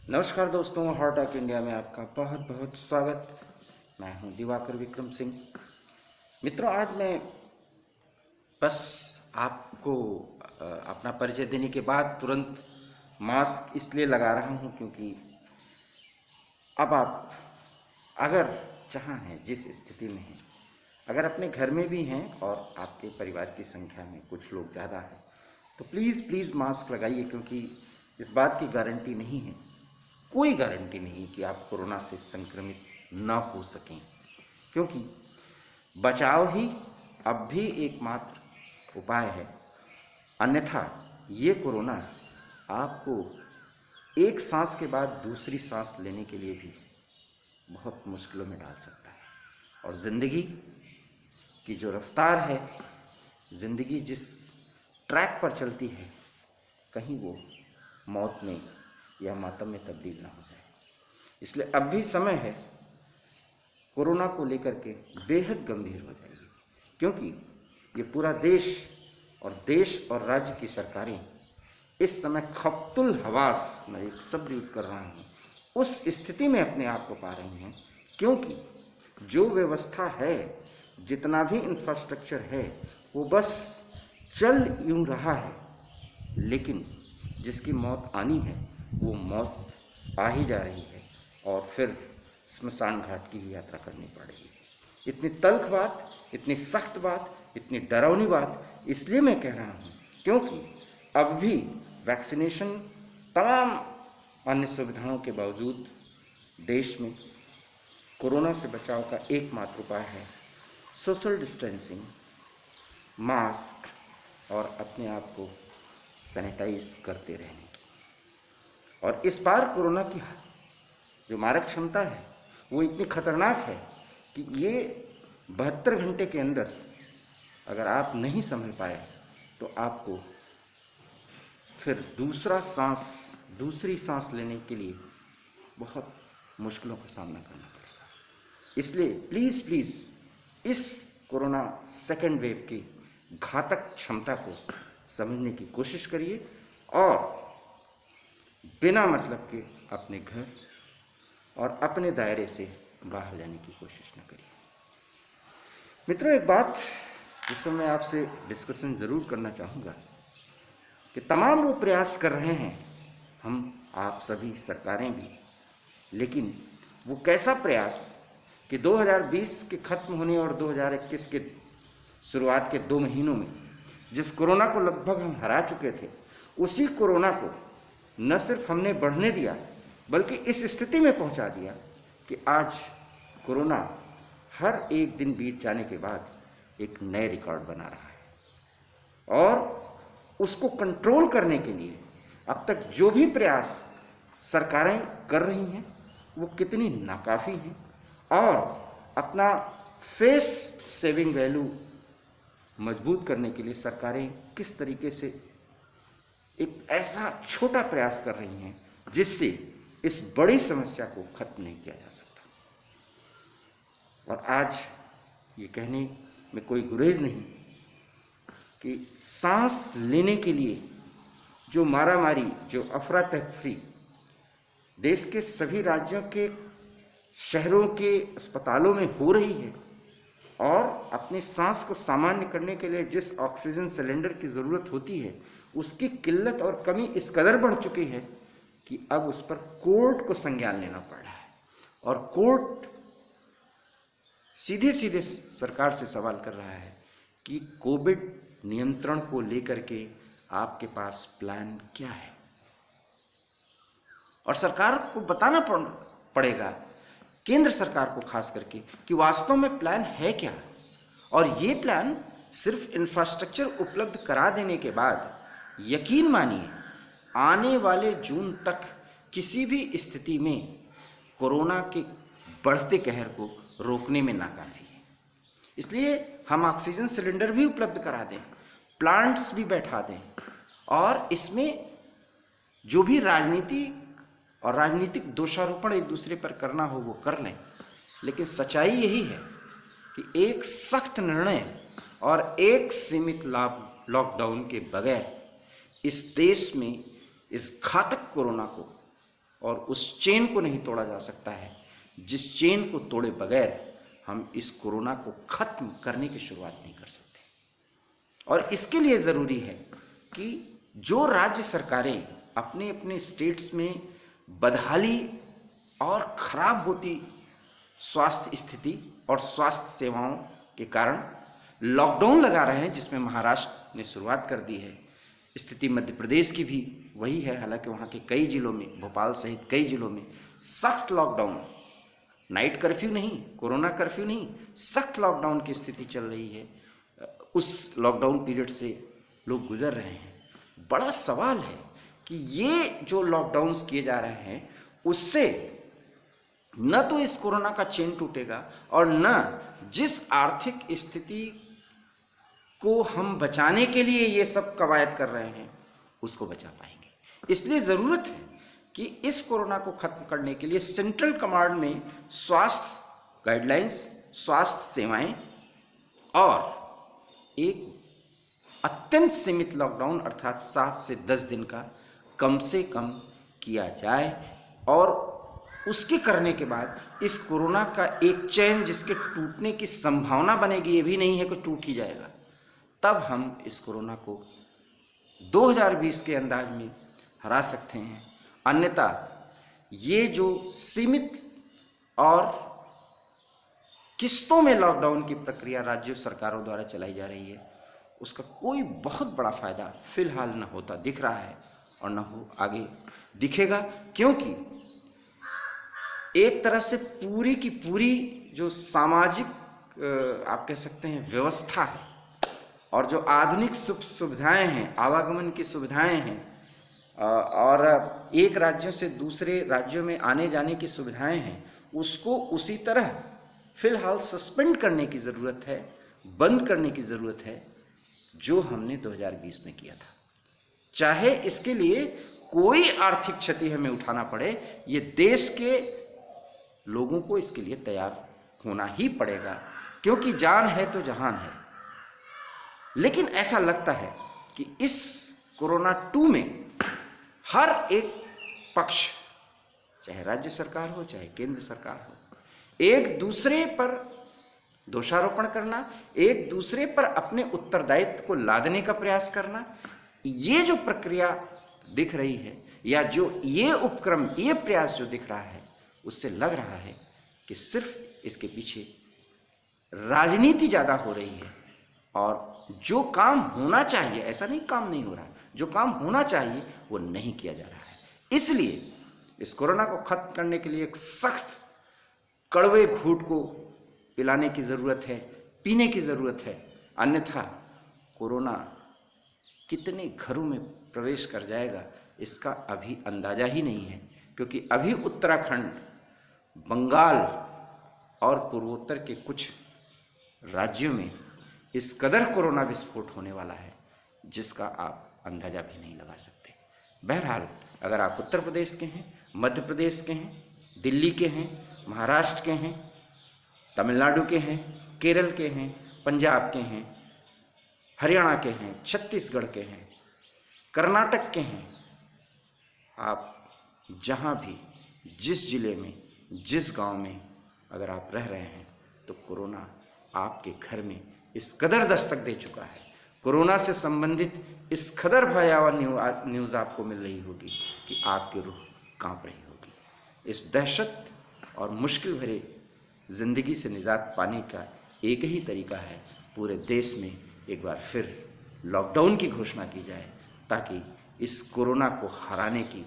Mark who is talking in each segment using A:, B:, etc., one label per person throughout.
A: नमस्कार दोस्तों, heart attack India में आपका बहुत बहुत स्वागत। मैं हूं दिवाकर विक्रम सिंह। मित्रों, आज मैं बस आपको अपना परिचय देने के बाद तुरंत मास्क इसलिए लगा रहा हूं क्योंकि अब आप अगर जहां हैं, जिस स्थिति में हैं, अगर अपने घर में भी हैं और आपके परिवार की संख्या में कुछ लोग ज़्यादा हैं तो प्लीज़ प्लीज़ मास्क लगाइए, क्योंकि इस बात की गारंटी नहीं है, कोई गारंटी नहीं कि आप कोरोना से संक्रमित ना हो सकें, क्योंकि बचाव ही अब भी एकमात्र उपाय है। अन्यथा ये कोरोना आपको एक सांस के बाद दूसरी सांस लेने के लिए भी बहुत मुश्किलों में डाल सकता है। और ज़िंदगी की जो रफ्तार है, ज़िंदगी जिस ट्रैक पर चलती है, कहीं वो मौत में या मातम में तब्दील ना हो जाए। इसलिए अब भी समय है कोरोना को लेकर के बेहद गंभीर हो जाइए, क्योंकि ये पूरा देश और राज्य की सरकारें इस समय खप्तुल हवास, मैं एक शब्द यूज़ कर रहा हूँ, उस स्थिति में अपने आप को पा रही हैं, क्योंकि जो व्यवस्था है, जितना भी इंफ्रास्ट्रक्चर है, वो बस चल यूँ रहा है, लेकिन जिसकी मौत आनी है वो मौत आ ही जा रही है और फिर स्मशान घाट की ही यात्रा करनी पड़ रही है। इतनी तल्ख बात, इतनी सख्त बात, इतनी डरावनी बात इसलिए मैं कह रहा हूँ क्योंकि अब भी वैक्सीनेशन, तमाम अन्य सुविधाओं के बावजूद देश में कोरोना से बचाव का एकमात्र उपाय है सोशल डिस्टेंसिंग, मास्क और अपने आप को सैनिटाइज करते रहने की। और इस बार कोरोना की जो मारक क्षमता है वो इतनी खतरनाक है कि ये 72 घंटे के अंदर अगर आप नहीं संभल पाए तो आपको फिर दूसरी सांस लेने के लिए बहुत मुश्किलों का सामना करना पड़ेगा। इसलिए प्लीज़ प्लीज़ इस कोरोना सेकेंड वेव की घातक क्षमता को समझने की कोशिश करिए और बिना मतलब के अपने घर और अपने दायरे से बाहर जाने की कोशिश न करिए। मित्रों, एक बात जिसमें मैं आपसे डिस्कशन ज़रूर करना चाहूँगा कि तमाम लोग प्रयास कर रहे हैं, हम आप सभी, सरकारें भी, लेकिन वो कैसा प्रयास कि 2020 के ख़त्म होने और 2021 के शुरुआत के 2 महीनों में जिस कोरोना को लगभग हम हरा चुके थे, उसी कोरोना को न सिर्फ हमने बढ़ने दिया बल्कि इस स्थिति में पहुंचा दिया कि आज कोरोना हर एक दिन बीत जाने के बाद एक नए रिकॉर्ड बना रहा है। और उसको कंट्रोल करने के लिए अब तक जो भी प्रयास सरकारें कर रही हैं वो कितनी नाकाफ़ी हैं, और अपना फेस सेविंग वैल्यू मजबूत करने के लिए सरकारें किस तरीके से एक ऐसा छोटा प्रयास कर रही हैं जिससे इस बड़ी समस्या को खत्म नहीं किया जा सकता। और आज ये कहने में कोई गुरेज नहीं कि सांस लेने के लिए जो मारामारी, जो अफरा तफरी देश के सभी राज्यों के शहरों के अस्पतालों में हो रही है, और अपनी सांस को सामान्य करने के लिए जिस ऑक्सीजन सिलेंडर की ज़रूरत होती है, उसकी किल्लत और कमी इस कदर बढ़ चुकी है कि अब उस पर कोर्ट को संज्ञान लेना पड़ रहा है। और कोर्ट सीधे सीधे सरकार से सवाल कर रहा है कि कोविड नियंत्रण को लेकर के आपके पास प्लान क्या है। और सरकार को बताना पड़ेगा, केंद्र सरकार को खास करके, कि वास्तव में प्लान है क्या। और ये प्लान सिर्फ इंफ्रास्ट्रक्चर उपलब्ध करा देने के बाद, यकीन मानिए, आने वाले जून तक किसी भी स्थिति में कोरोना के बढ़ते कहर को रोकने में नाकाफ़ी है। इसलिए हम ऑक्सीजन सिलेंडर भी उपलब्ध करा दें, प्लांट्स भी बैठा दें, और इसमें जो भी राजनीति और राजनीतिक दोषारोपण एक दूसरे पर करना हो वो कर लें। लेकिन सच्चाई यही है कि एक सख्त निर्णय और एक सीमित लॉकडाउन के बगैर इस देश में इस घातक कोरोना को और उस चेन को नहीं तोड़ा जा सकता है जिस चेन को तोड़े बगैर हम इस कोरोना को खत्म करने की शुरुआत नहीं कर सकते। और इसके लिए ज़रूरी है कि जो राज्य सरकारें अपने अपने स्टेट्स में बदहाली और खराब होती स्वास्थ्य स्थिति और स्वास्थ्य सेवाओं के कारण लॉकडाउन लगा रहे हैं, जिसमें महाराष्ट्र ने शुरुआत कर दी है। स्थिति मध्य प्रदेश की भी वही है, हालांकि वहाँ के कई जिलों में, भोपाल सहित कई जिलों में सख्त लॉकडाउन, नाइट कर्फ्यू नहीं, कोरोना कर्फ्यू नहीं, सख्त लॉकडाउन की स्थिति चल रही है। उस लॉकडाउन पीरियड से लोग गुजर रहे हैं। बड़ा सवाल है कि ये जो लॉकडाउन्स किए जा रहे हैं उससे न तो इस कोरोना का चेन टूटेगा और न जिस आर्थिक स्थिति को हम बचाने के लिए ये सब कवायद कर रहे हैं उसको बचा पाएंगे। इसलिए ज़रूरत है कि इस कोरोना को खत्म करने के लिए सेंट्रल कमांड में स्वास्थ्य गाइडलाइंस, स्वास्थ्य सेवाएं और एक अत्यंत सीमित लॉकडाउन अर्थात 7 से 10 दिन का कम से कम किया जाए। और उसके करने के बाद इस कोरोना का एक चैन जिसके टूटने की संभावना बनेगी, ये भी नहीं है कि टूट ही जाएगा, तब हम इस कोरोना को 2020 के अंदाज में हरा सकते हैं। अन्यथा ये जो सीमित और किस्तों में लॉकडाउन की प्रक्रिया राज्य सरकारों द्वारा चलाई जा रही है, उसका कोई बहुत बड़ा फायदा फिलहाल न होता दिख रहा है और न हो आगे दिखेगा, क्योंकि एक तरह से पूरी की पूरी जो सामाजिक आप कह सकते हैं व्यवस्था है और जो आधुनिक सुविधाएं हैं, आवागमन की सुविधाएं हैं और एक राज्यों से दूसरे राज्यों में आने जाने की सुविधाएं हैं, उसको उसी तरह फिलहाल सस्पेंड करने की ज़रूरत है, बंद करने की ज़रूरत है जो हमने 2020 में किया था। चाहे इसके लिए कोई आर्थिक क्षति हमें उठाना पड़े, ये देश के लोगों को इसके लिए तैयार होना ही पड़ेगा, क्योंकि जान है तो जहान है। लेकिन ऐसा लगता है कि इस कोरोना 2 में हर एक पक्ष, चाहे राज्य सरकार हो चाहे केंद्र सरकार हो, एक दूसरे पर दोषारोपण करना, एक दूसरे पर अपने उत्तरदायित्व को लादने का प्रयास करना, ये जो प्रक्रिया दिख रही है या जो ये उपक्रम, ये प्रयास जो दिख रहा है, उससे लग रहा है कि सिर्फ इसके पीछे राजनीति ज़्यादा हो रही है और जो काम होना चाहिए, ऐसा नहीं काम नहीं हो रहा, जो काम होना चाहिए वो नहीं किया जा रहा है। इसलिए इस कोरोना को खत्म करने के लिए एक सख्त कड़वे घूंट को पिलाने की ज़रूरत है, पीने की ज़रूरत है। अन्यथा कोरोना कितने घरों में प्रवेश कर जाएगा इसका अभी अंदाज़ा ही नहीं है, क्योंकि अभी उत्तराखंड, बंगाल और पूर्वोत्तर के कुछ राज्यों में इस कदर कोरोना विस्फोट होने वाला है जिसका आप अंदाज़ा भी नहीं लगा सकते। बहरहाल, अगर आप उत्तर प्रदेश के हैं, मध्य प्रदेश के हैं, दिल्ली के हैं, महाराष्ट्र के हैं, तमिलनाडु के हैं, केरल के हैं, पंजाब के हैं, हरियाणा के हैं, छत्तीसगढ़ के हैं, कर्नाटक के हैं, आप जहाँ भी, जिस जिले में, जिस गांव में अगर आप रह रहे हैं, तो कोरोना आपके घर में इस कदर दस्तक दे चुका है, कोरोना से संबंधित इस कदर भयावह न्यूज़ आपको मिल रही होगी कि आपकी रूह कांप रही होगी। इस दहशत और मुश्किल भरे ज़िंदगी से निजात पाने का एक ही तरीका है, पूरे देश में एक बार फिर लॉकडाउन की घोषणा की जाए, ताकि इस कोरोना को हराने की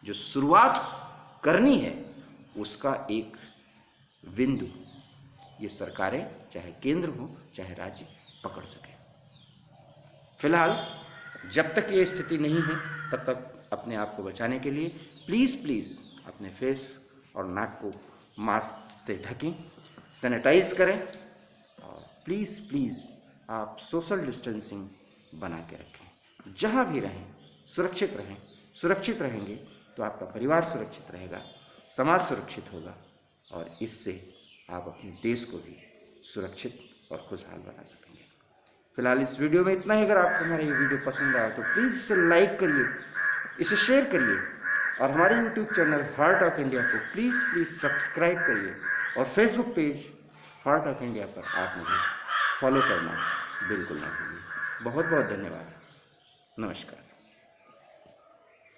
A: जो शुरुआत करनी है उसका एक बिंदु ये सरकारें, चाहे केंद्र हो चाहे राज्य, पकड़ सकें। फिलहाल जब तक ये स्थिति नहीं है तब तक अपने आप को बचाने के लिए प्लीज़ अपने फेस और नाक को मास्क से ढकें, सैनिटाइज करें और प्लीज़ आप सोशल डिस्टेंसिंग बना के रखें। जहाँ भी रहें सुरक्षित रहें। सुरक्षित रहेंगे तो आपका परिवार सुरक्षित रहेगा, समाज सुरक्षित होगा और इससे आप अपने देश को भी सुरक्षित और खुशहाल बना सकेंगे। फिलहाल इस वीडियो में इतना ही। अगर आपको हमारा ये वीडियो पसंद आया तो प्लीज़ इसे लाइक करिए, इसे शेयर करिए और हमारे YouTube channel heart of India को प्लीज़ सब्सक्राइब करिए और Facebook page heart of India पर आप मुझे फॉलो करना बिल्कुल ना भूलिए। बहुत बहुत धन्यवाद। नमस्कार।